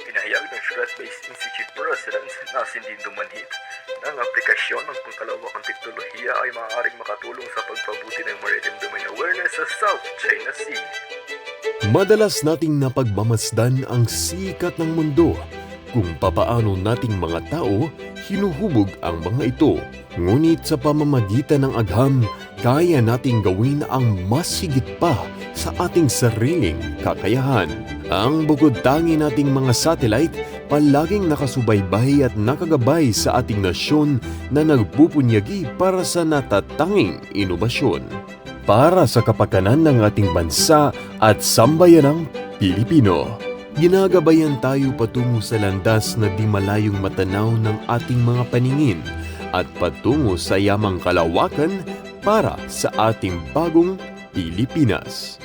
Inahayag ng Strat-Based Institute President na Cindy Dumanhit na ang aplikasyon ng pangkalawakang teknolohiya ay maaaring makatulong sa pagpabuti ng maritime domain awareness sa South China Sea. Madalas nating napagmamasdan ang sikat ng mundo kung papaano nating mga tao hinuhubog ang mga ito. Ngunit sa pamamagitan ng agham, kaya nating gawin ang mas higit pa sa ating sariling kakayahan. Ang bukod-tangi nating mga satellite palaging nakasubaybay at nakagabay sa ating nasyon na nagpupunyagi para sa natatanging inobasyon. Para sa kapakanan ng ating bansa at sambayanang Pilipino. Ginagabayan tayo patungo sa landas na di malayong matanaw ng ating mga paningin at patungo sa yamang kalawakan para sa ating bagong Pilipinas.